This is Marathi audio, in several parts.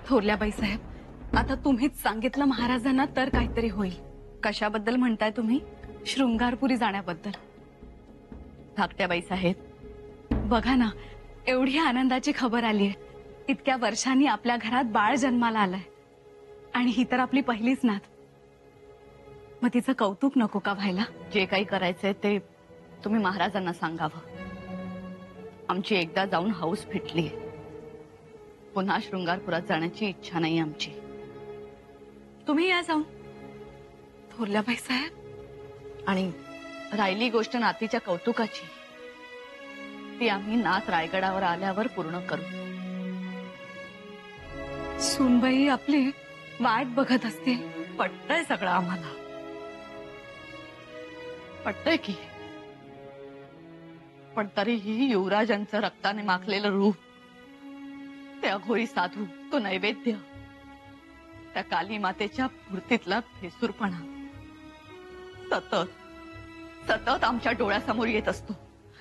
थोरल्याबाई साहेब, आता तुम्हीच सांगितलं महाराजांना तर काहीतरी होईल. कशाबद्दल म्हणताय तुम्ही? शृंगारपुरी जाण्याबद्दल. धाकट्याबाई साहेब, बघा ना, एवढी आनंदाची खबर आलीय. इतक्या वर्षांनी आपल्या घरात बाळ जन्माला आलंय आणि ही तर आपली पहिलीच नात. मग तिचं कौतुक नको का व्हायला? जे काही करायचंय ते तुम्ही महाराजांना सांगावं. आमची एकदा जाऊन हौस फिटलीय. पुन्हा शृंगारपुरात जाण्याची इच्छा नाही आमची. तुम्ही या जाऊन. थोरल्याबाई साहेब, आणि राहिली गोष्ट नातीच्या कौतुकाची, ती आम्ही नात रायगडावर आल्यावर पूर्ण करू. सुनबाई आपली वाट बघत असतील. पटतंय सगळं आम्हाला, पटतंय की. पण तरीही युवराजांचं रक्ताने माखलेलं रूप, ते अघोरी साधू, तो नैवेद्य, त्या काली मातेच्या मूर्तीतला भेसूरपणा सतत सतत आमच्या डोळ्यासमोर येत असतो.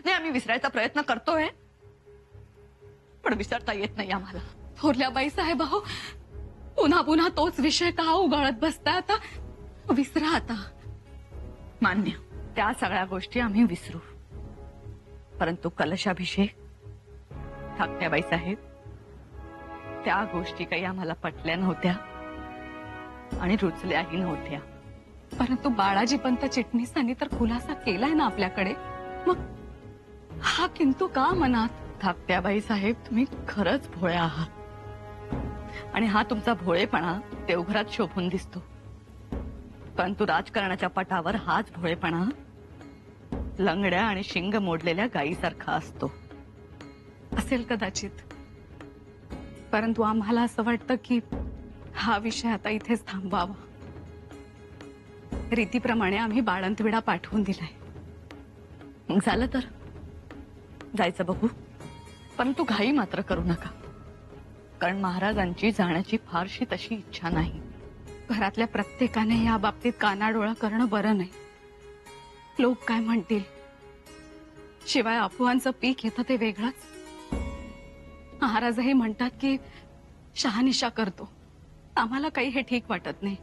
नाही, आम्ही विसरायचा प्रयत्न करतोय, पण विसरता येत नाही आम्हाला. थोरल्याबाई साहेब, अहो, पुन्हा पुन्हा तोच विषय का उगाळत बसताय? आता विसरा. आता मान्य, त्या सगळ्या गोष्टी आम्ही विसरू, परंतु कलशाभिषेक, धाकट्याबाई साहेब, त्या गोष्टी काही आम्हाला पटल्या नव्हत्या आणि रुचल्याही नव्हत्या. परंतु बाळाजी पंत चिटणीसांनी तर खुलासा केलाय ना आपल्याकडे, मग हा किंतु का मनात? धाकट्याबाई साहेब, तुम्ही खरंच भोळ्या आहात आणि हा तुमचा भोळेपणा देवघरात शोभून दिसतो, परंतु राजकारणाच्या पटावर हाच भोळेपणा लंगड्या आणि शिंग मोडलेल्या गायीसारखा असतो. असेल कदाचित, परंतु आम्हाला असं वाटतं की हा विषय आता इथेच थांबवावा. रीतीप्रमाणे आम्ही बाळंतविडा पाठवून दिलाय. मग झालं तर जायचं बघू, परंतु घाई मात्र करू नका, कारण महाराजांची जाण्याची फारशी तशी इच्छा नाही. घरातल्या प्रत्येकाने या बाबतीत कानाडोळा करणं बरं नाही. लोक काय म्हणतील, शिवाय अफवांचं पीक येतं ते वेगळंच. महाराजही म्हणतात की शहानिशा करतो. आम्हाला काही हे ठीक वाटत नाही.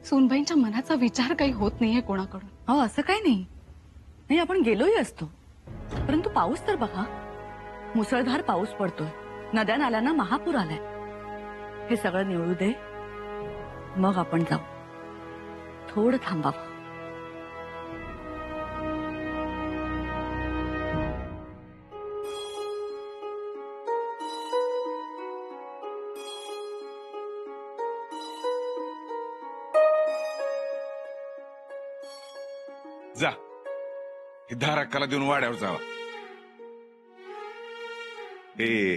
सूनबाईंच्या मनाचा विचार काही होत नाहीये कोणाकडून. हो, असं काही नाही. नाही, आपण गेलोही असतो, परंतु पाऊस तर बघा, मुसळधार पाऊस पडतोय, नद्या नाल्यांना महापूर आलाय. हे सगळं निवळू दे, मग आपण जाऊ. थोडं थांबावं. जा, हे धाराकाला देऊन वाड्यावर जावा. हे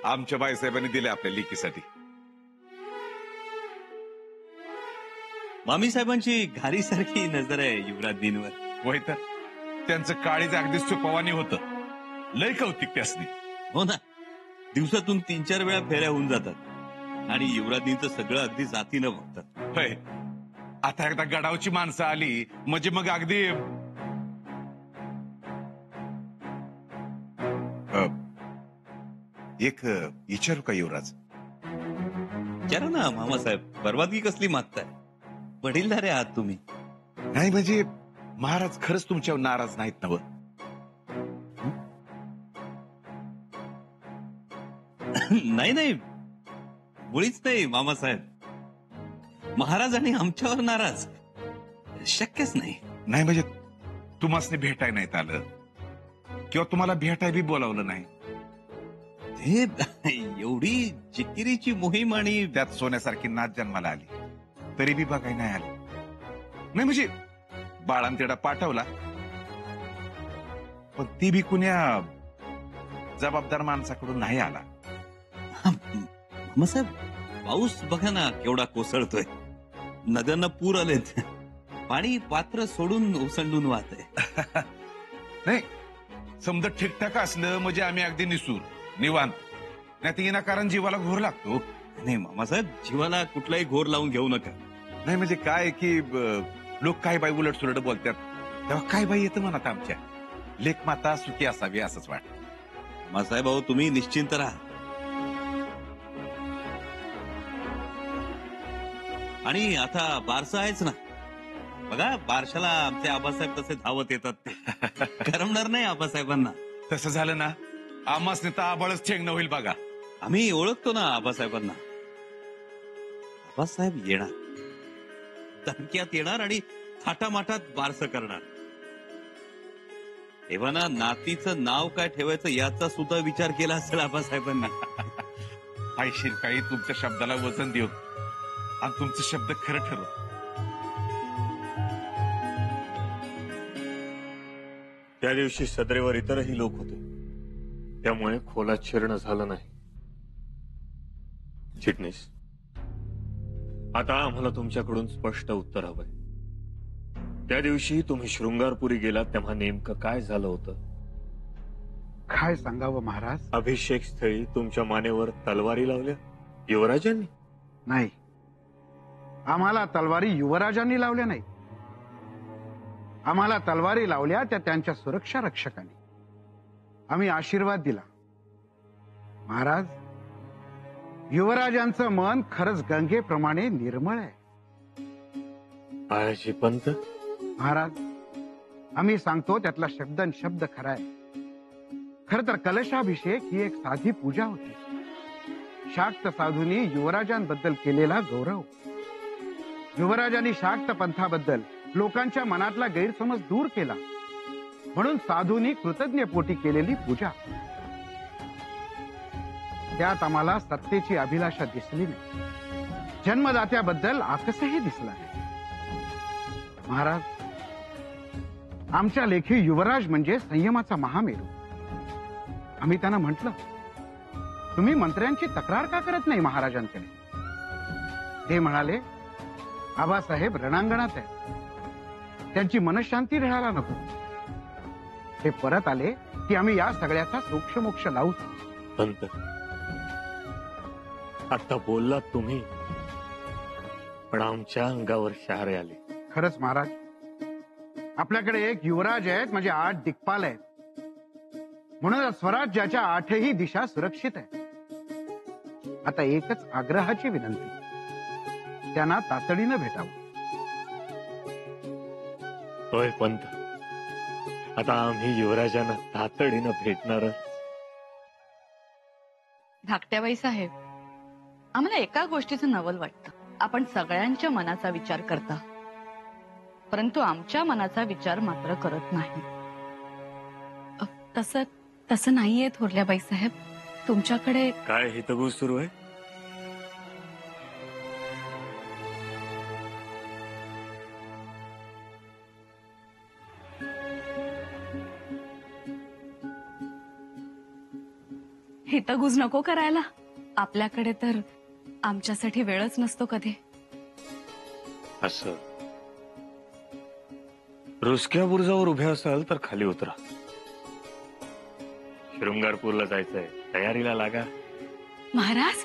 आमच्या बाईसाहेबांनी दिले आपल्या लेकीसाठी. मामी साहेबांची घारी सारखी नजर आहे युवराजजींवर. होय तर, त्यांचं काळीज अगदी सुपवानी होतं. लय कौतिक त्यासनी. हो ना, दिवसातून 3-4 वेळा फेऱ्या होऊन जातात आणि युवराजजींचं सगळं अगदी जातीनं बघतात. होय, आता एकदा गडावची माणसं आली म्हणजे मग अगदी. एक विचारू का युवराज? विचारा ना मामासाहेब, परवानगी कसली मागताय? वडीलधारे आहात तुम्ही. नाही म्हणजे महाराज खरंच तुमच्यावर नाराज नाहीत नव? नाही नाही, मुळीच नाही मामासाहेब. महाराज आणि आमच्यावर नाराज शक्यच नाही. नाही म्हणजे तुम्हासनी भेटाय नाहीत आलं किंवा तुम्हाला भेटाय बी बोलावलं नाही. हे एवढी जिकिरीची मोहीम आणि त्यात सोन्यासारखी नात जन्माला आली तरी बी बघाय नाही आली. नाही म्हणजे बाळांतेडा पाठवला, पण ती बी कुण्या जबाबदार माणसाकडून नाही आला. मामासाहेब, पाऊस बघा ना केवढा कोसळतोय, नद्यांना पूर आलेत, पाणी पात्र सोडून ओसंडून वाहतंय. नाही, समजा ठीकठाक असलं म्हणजे आम्ही अगदी निसूर निवांत. नाही तर विनाकारण जीवाला घोर लागतो. नाही मामासाहेब, जीवाला कुठलाही घोर लावून घेऊ नका. नाही म्हणजे काय की लोक काय बाई उलट सुलट बोलतात, तेव्हा काय बाई येतं म्हणत आमच्या. लेक माता सुखी असावी असंच वाटतं. मामासाहेब, अहो तुम्ही निश्चिंत राहा. आणि आता बारसं आहेच ना. बघा बारशाला आमचे आबासाहेब कसे धावत येतात ते. करमणार नाही आबासाहेबांना. तसं झालं ना आम्हाच तर आबाळच ठेंगणं होईल बघा. आम्ही ओळखतो ना आबासाहेबांना. आबासाहेब येणार, दणक्यात येणार आणि थाटामाटात बारसं करणार. तेव्हा ना नातीचं नाव काय ठेवायचं याचा सुद्धा विचार केला असेल आबासाहेबांनी. आयशीर काही तुमच्या शब्दाला वजन देऊ आणि तुमचे शब्द खरं ठरव. त्या दिवशी सदरेवर इतरही लोक होते, त्यामुळे खोलात शिरणं झालं नाही. चिटणीस, आता आम्हाला तुमच्याकडून स्पष्ट उत्तर हवंय. त्या दिवशी तुम्ही शृंगारपुरी गेलात तेव्हा नेमकं काय झालं होतं? काय सांगावं महाराज? अभिषेक स्थळी तुमच्या मानेवर तलवारी लावल्या युवराजांनी? नाही, आम्हाला तलवारी युवराजांनी लावल्या नाही. आम्हाला तलवारी लावल्या त्या त्यांच्या सुरक्षा रक्षकांनी. आम्ही आशीर्वाद दिला. महाराज, युवराजांचं मन खरंच गंगेप्रमाणे निर्मळ आहे. बाळाजी पंत, महाराज, आम्ही सांगतो त्यातला शब्दन शब्द खरा आहे. खर तर कलशाभिषेक ही एक साधी पूजा होती. शाक्त साधूंनी युवराजांबद्दल केलेला गौरव. युवराजांनी शाक्त पंथाबद्दल लोकांच्या मनातला गैरसमज दूर केला म्हणून साधूंनी कृतज्ञपोटी केलेली पूजा. त्यात आम्हाला सत्तेची अभिलाषा दिसली नाही. जन्मदात्याबद्दल आकसही दिसला नाही. महाराज, आमच्या लेखी युवराज म्हणजे संयमाचा महामेरू. आम्ही त्यांना म्हटलं, तुम्ही मंत्र्यांची तक्रार का करत नाही महाराजांकडे? ते म्हणाले, आबासाहेब रणांगणात आहे, त्यांची मनशांती ढळायला नको. ते परत आले की आम्ही या सगळ्याचा सोक्षमोक्ष लावू. पंत, आता बोललात तुम्ही, पण आमच्या अंगावर शहारे आले. खरंच महाराज, आपल्याकडे एक युवराज आहेत म्हणजे 8 दिक्पाल आहेत. म्हणून स्वराज्याच्या 8ही दिशा सुरक्षित आहे. आता एकच आग्रहाची विनंती, त्यांना तातडीनं भेटावं. होय पंत, आता आम्ही युवराजांना तातडीनं भेटणार. धाकट्याबाई साहेब, आम्हाला एका गोष्टीचं नवल वाटतं. आपण सगळ्यांच्या मनाचा विचार करता, परंतु आमच्या मनाचा विचार मात्र करत नाही. तसं नाहीये थोरल्याबाई साहेब. तुमच्याकडे काय हितगुज सुरू आहे? हितगुज नको करायला. आपल्याकडे तर आमच्यासाठी वेळच नसतो कधी. असं रुसक्या बुर्जावर उभे असाल तर खाली उतरा. शृंगारपूरला जायचंय, तयारीला लागा. महाराज,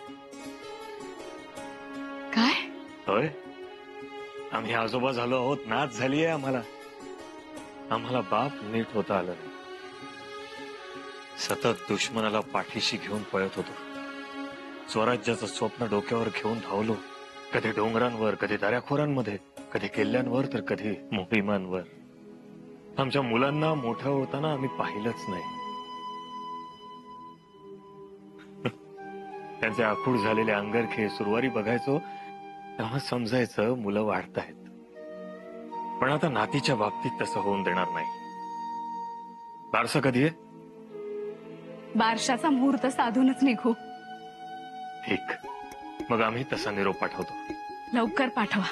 काय? होय, आम्ही आजोबा झालो आहोत, नाच झाली आहे आम्हाला. आम्हाला बाप नीट होता आलं नाही. सतत दुश्मनाला पाठीशी घेऊन पळत होतो. स्वराज्याचं स्वप्न डोक्यावर घेऊन धावलो. कधी डोंगरांवर, कधी दऱ्याखोरांमध्ये, कधी किल्ल्यांवर, तर कधी मोहिमांवर. आमच्या मुलांना मोठं होताना आम्ही पाहिलंच नाही. त्यांचे आखूड झालेले अंगरखे सुरवारी बघायचो तेव्हा समजायचं मुलं वाढतायत. पण आता नातीच्या बाबतीत तसं होऊन देणार नाही. बारसं कधी आहे? बारशाचा मुहूर्त साधूनच निघू. ठीक, मग आम्ही तसा निरोप पाठवतो. लवकर पाठवा.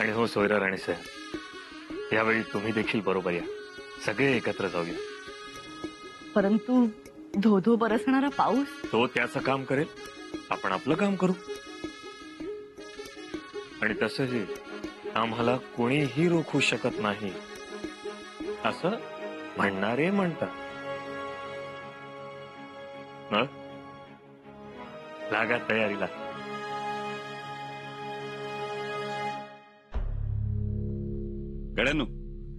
आणि हो सोयरा राणी साहेब, यावेळी तुम्ही देखील बरोबर या. सगळे एकत्र जाऊया. परंतु धोधो बरसणारा पाऊस. तो त्याचं काम करेल, आपण आपलं काम करू. आणि तसंही आम्हाला कोणीही रोखू शकत नाही असं म्हणणारे म्हणतात. लागा तयारीला. गड्यांनो,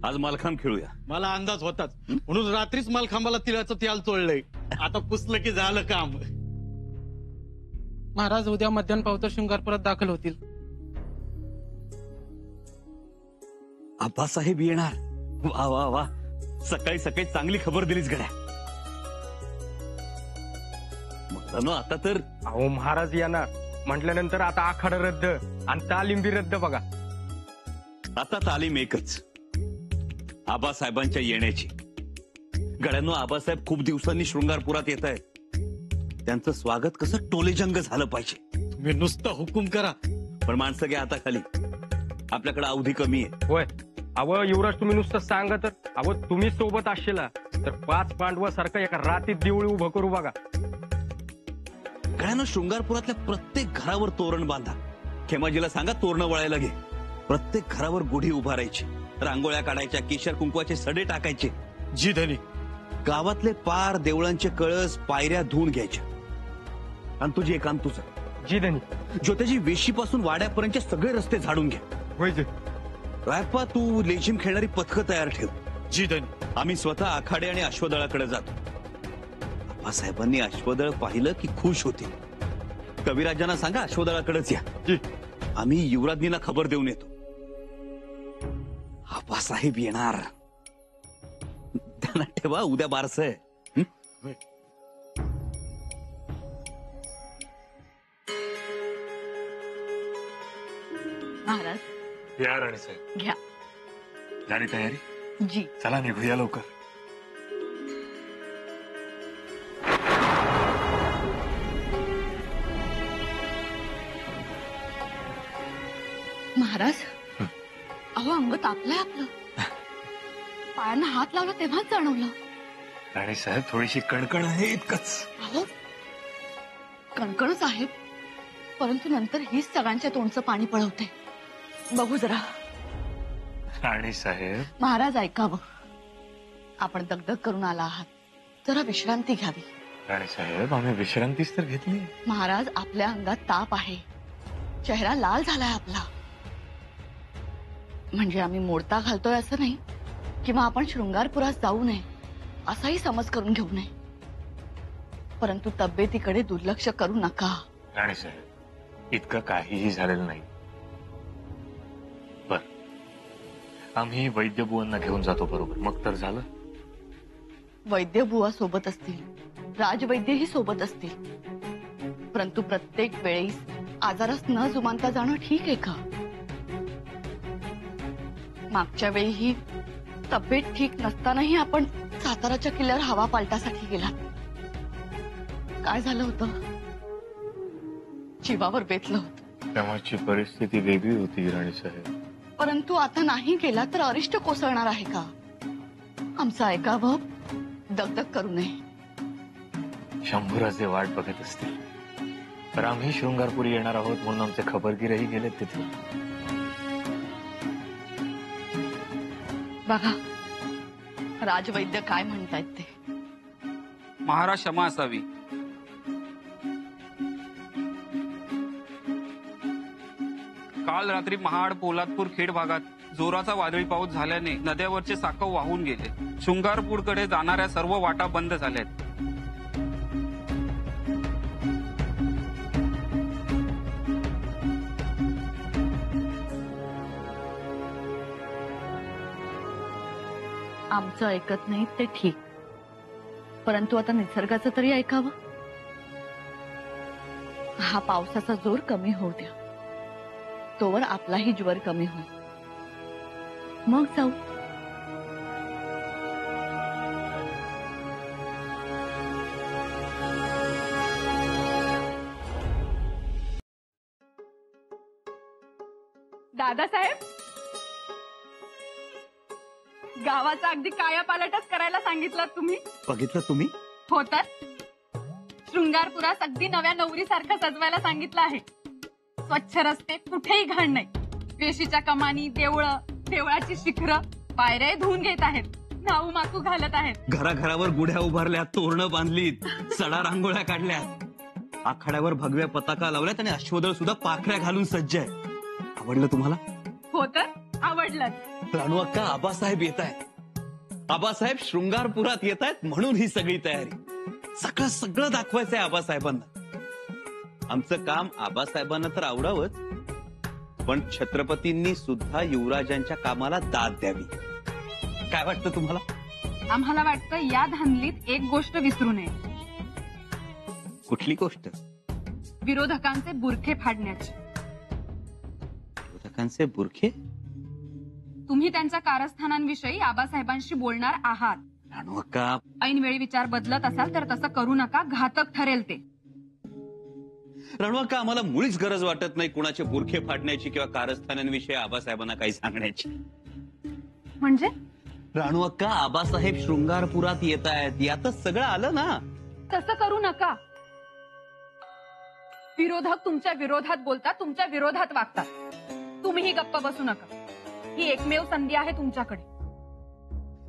आज मालखांब खेळूया. मला अंदाज होताच, म्हणून रात्रीच मालखांबाला तिळाचं त्याल चोळलंय. आता पुसलं की झालं काम. महाराज उद्या मध्यान पावतर शृंगारपुरात दाखल होतील. आबासाहेब येणार. वा वा वा, सकाळी सकाळी चांगली खबर दिलीच गड्या. म्हटलं आता तर अहो महाराज येणार म्हटल्यानंतर आता आखाडा रद्द आणि तालीम बी रद्द बघा. आता तालीम एकच, आबासाहेबांच्या येण्याची. गड्यांनो, आबासाहेब खूप दिवसांनी शृंगारपुरात येत आहेत. त्यांचं स्वागत कसं टोलेजंग झालं पाहिजे. तुम्ही नुसतं हुकूम करा. पण माणसं घ्या आता खाली, आपल्याकडे अवधी कमी आहे. होय अहो युवराज तुम्ही नुसतं सांगा तर. अहो तुम्ही सोबत असशीला तर 5 पांडवासारखं एका रातीत देवळी उभं करू बघा. गड्यांनो, शृंगारपुरातल्या प्रत्येक घरावर तोरण बांधा. खेमाजीला सांगा तोरणं वळायला घे. प्रत्येक घरावर गुढी उभारायची, रांगोळ्या काढायच्या, केशर कुंकवाचे सडे टाकायचे. जी धनी. गावातले पार, देवळांचे कळस, पायऱ्या धुवून घ्यायच्या. आणि तुझी एक आणि तुझं जी धनी. ज्योत्याची वेशीपासून वाड्यापर्यंतचे सगळे रस्ते झाडून घ्या. होय जी. रायप्पा, तू लेझिम खेळणारी पथकं तयार ठेव. जी धनी. आम्ही स्वतः आखाडे आणि अश्वदळाकडे जातो. आबासाहेबांनी अश्वदळ पाहिलं की खुश होतील. कविराजांना सांगा अश्वदळाकडेच या. जी. आम्ही युवराज्ञींना खबर देऊन येतो. आबासाहेब येणार. त्यांना ठेवा, उद्या बारस आहे. महाराज या राणी साहेब. घ्या. झाली तयारी? जी. चला निघूया लवकर. महाराज, अहो अंग तापलंय आपलं. पायांना हात लावला तेव्हाच जाणवलं. राणी साहेब थोडीशी कणकण आहे इतकंच. अहो कणकणच आहे, परंतु नंतर हीच सगळ्यांच्या तोंडचं पाणी पळवते. बघू जरा. राणी साहेब. महाराज ऐकावं, आपण दगदग करून आला आहात, जरा विश्रांती घ्यावी. राणी साहेब आम्ही विश्रांतीच तर घेतली. महाराज, आपल्या अंगात ताप आहे, चेहरा लाल झालाय आपला. म्हणजे आम्ही मोडता घालतोय असं नाही, किंवा आपण शृंगारपुरात जाऊ नये असाही समज करून घेऊ नये, परंतु तब्येतीकडे दुर्लक्ष करू नका. राणी साहेब इतकं काहीही झालेलं नाही. बर, आम्ही वैद्यबुवांना घेऊन जातो बरोबर, मग तर झालं. वैद्य बुवा सोबत असतील, राजवैद्यही सोबत असतील, परंतु प्रत्येक वेळी आजारास न जुमानता जाणं ठीक आहे का? मागच्या वेळीही तब्येत ठीक नसतानाही आपण साताराच्या किल्ल्यावर हवा पालटासाठी गेलात. काय झालं होतं? जीवावर बेतलं होतं. तेव्हाची परिस्थिती वेगळी होती राणी साहेब. परंतु आता नाही गेला तर अरिष्ट कोसळणार आहे का? आमचं ऐकावं, दगदग करू नये. शंभूराजे वाट बघत असतील तर आम्ही शृंगारपुरी येणार आहोत म्हणून आमचे खबरगीरही गेलेत तिथे. बघा राजवैद्य काय म्हणतायत ते. महाराज क्षमा असावी. काल रात्री महाड, पोलादपूर, खेड भागात जोराचा वादळी पाऊस झाल्याने नद्यावरचे साकव वाहून गेले. शृंगारपूरकडे जाणाऱ्या सर्व वाटा बंद झाल्यात. आमचं ऐकत नाही ते ठीक, परंतु आता निसर्गाचं तरी ऐकावं. हा पावसाचा जोर कमी होऊ द्या, तोवर आपलाही ज्वर कमी होईल, मग जाऊ. दादासाहेब, गावाचा अगदी कायापालटच करायला सांगितलं तुम्ही. बघितलं तुम्ही? हो तर, शृंगारपुरास अगदी नव्या नवरीसारखं सजवायला सांगितलं आहे. स्वच्छ रस्ते, कुठेही घाण नाही. वेशीच्या कमानी, देवळाची शिखरं, पायऱ्या धुवून घेत आहेत, नाऊ माकू घालत आहेत. घराघरावर गुढ्या उभारल्या, तोरणं बांधलीत, सडा रांगोळ्या काढल्या, आखाड्यावर भगव्या पताका लावल्यात आणि अश्वदळ सुद्धा पाखऱ्या घालून सज्ज आहे. आवडलं तुम्हाला? हो तर, आवडलं. रानू अक्का, आबासाहेब येत आहेत. आबासाहेब शृंगारपुरात येत आहेत म्हणून ही सगळी तयारी. सगळं दाखवायचंय आबासाहेबांना. आमचं काम आबासाहेबांना तर आवडावंच, पण छत्रपतींनी सुद्धा युवराजांच्या कामाला दाद द्यावी. काय वाटतं तुम्हाला? आम्हाला वाटतं या धांदलीत एक गोष्ट विसरू नये. कुठली गोष्ट? विरोधकांचे बुरखे फाडण्याची. विरोधकांचे बुरखे? तुम्ही त्यांच्या कारस्थानांविषयी आबासाहेबांशी बोलणार आहात. राणूअक्का, ऐनवेळी विचार बदलत असाल तर तसं करू नका, घातक ठरेल ते. राणूअक्का, आम्हाला मुळीच गरज वाटत नाही कुणाचे बुरखे फाडण्याची किंवा कारस्थानांविषयी आबासाहेबांना काही सांगण्याची. म्हणजे राणूअक्का, आबासाहेब शृंगारपुरात येत आहेत, यातच सगळं आलं ना. तसं करू नका. विरोधक तुमच्या विरोधात बोलतात, तुमच्या विरोधात वागतात. तुम्हीही गप्प बसू नका. ही एकमेव संधी आहे तुमच्याकडे.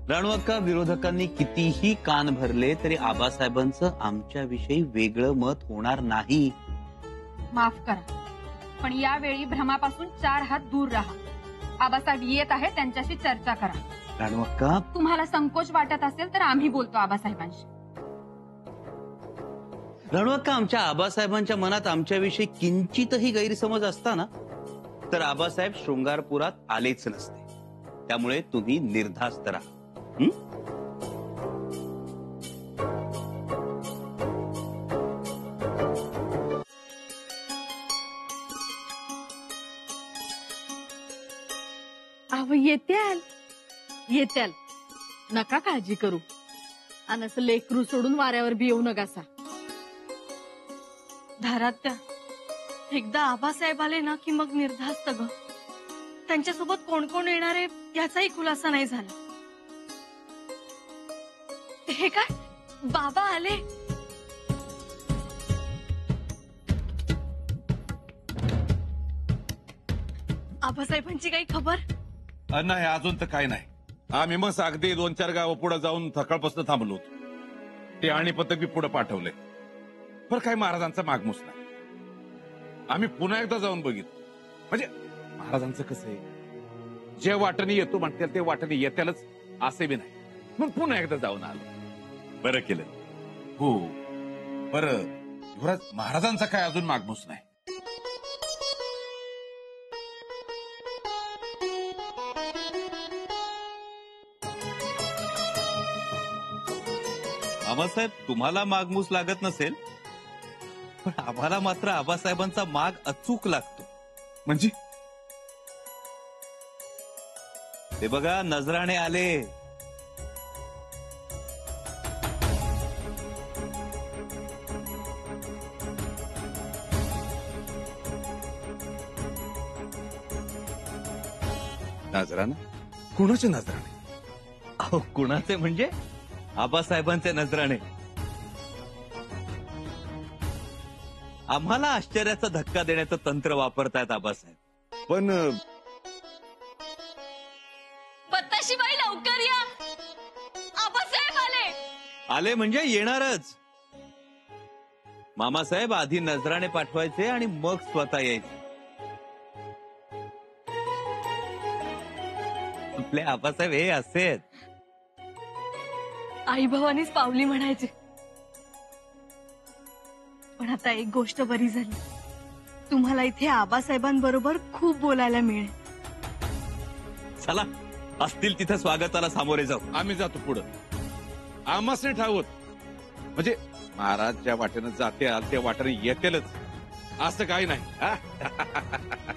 राणूअक्का, विरोधकांनी कितीही कान भरले तरी आबासाहेबांचं आमच्याविषयी वेगळं मत होणार नाही. माफ करा, पण यावेळी भ्रमापासून 4 हात दूर राहा. आबासाहेब येत आहे, त्यांच्याशी चर्चा करा. राणूअक्का, तुम्हाला संकोच वाटत असेल तर आम्ही बोलतो आबासाहेबांशी. राणूअक्का, आमच्या आबासाहेबांच्या मनात आमच्याविषयी किंचितही गैरसमज असताना तर आबासाहेब शृंगारपुरात आलेच नसते. त्यामुळे तुम्ही निर्धास्त राहा. अहो येत्याल येत्याल, नका काळजी करू. आणि असं लेकरू सोडून वाऱ्यावर बी येऊ नकासा. धारात त्या एकदा आबासाहेब आले ना की मग निर्धास्त ग. त्यांच्यासोबत कोण कोण येणार आहे याचाही खुलासा नाही झाला. हे काय, बाबा आले? आबासाहेबांची काही खबर? नाही, अजून तर काय नाही. आम्ही मग अगदी 2-4 गावं पुढे जाऊन सकाळपासून थांबलो होतो. ते आणि पथक बी पुढे पाठवले, पण काही महाराजांचा मागमूस नाही. आम्ही पुन्हा एकदा जाऊन बघितलं. म्हणजे महाराजांचं कसं आहे, जे वाटणी येतो म्हणतील ते वाटणी येत्यालच असे बी नाही. मग पुन्हा एकदा जाऊन आलो. बरं केलं. हो, बरं युवराज, महाराजांचा काय अजून मागमूस नाही. आबासाहेब, तुम्हाला मागमूस लागत नसेल, पण आम्हाला मात्र आबासाहेबांचा माग अचूक लागतो. म्हणजे ते बघा, नजराणे आले. नजराने? कुणाचे नजराने? अहो, कुणाचे म्हणजे आबासाहेबांचे नजराणे. आम्हाला आश्चर्याचा धक्का देण्याचं तंत्र वापरतायत आबासाहेब. पण पत्ताशीबाई, लवकर या, आबासाहेब आले. आले म्हणजे येणारच. मामासाहेब आधी नजराणे पाठवायचे आणि मग स्वतः यायचे. आपले आबासाहेब हे असे आहेत. आई भवानीच पावली म्हणायचे. पण आता एक गोष्ट बरी झाली, तुम्हाला इथे आबासाहेबांबरोबर खूप बोलायला मिळेल. चला, असतील तिथे स्वागताला सामोरे जाऊ. आम्ही जातो पुढं. आम्हाच नाही ठावत. म्हणजे महाराज ज्या वाटेनं जाते त्या वाटेने येतेलच असं काही नाही.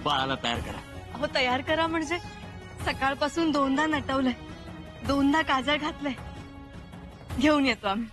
बाळाला तयार करा. अहो, तयार करा म्हणजे सकाळपासून 2दा नटवलंय, 2दा काजळ घातलंय. घेऊन येतो आम्ही.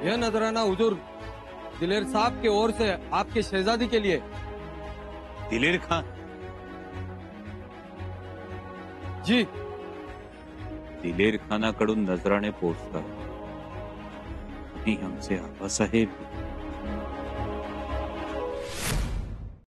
यह नजराना हुजूर दिलेर साहब की ओर से आपके शहजादी के लिए। दिलेर खान? जी। दिलेर खानाकडून नजराणे पोहोचतात आणि आमचे आबासाहेब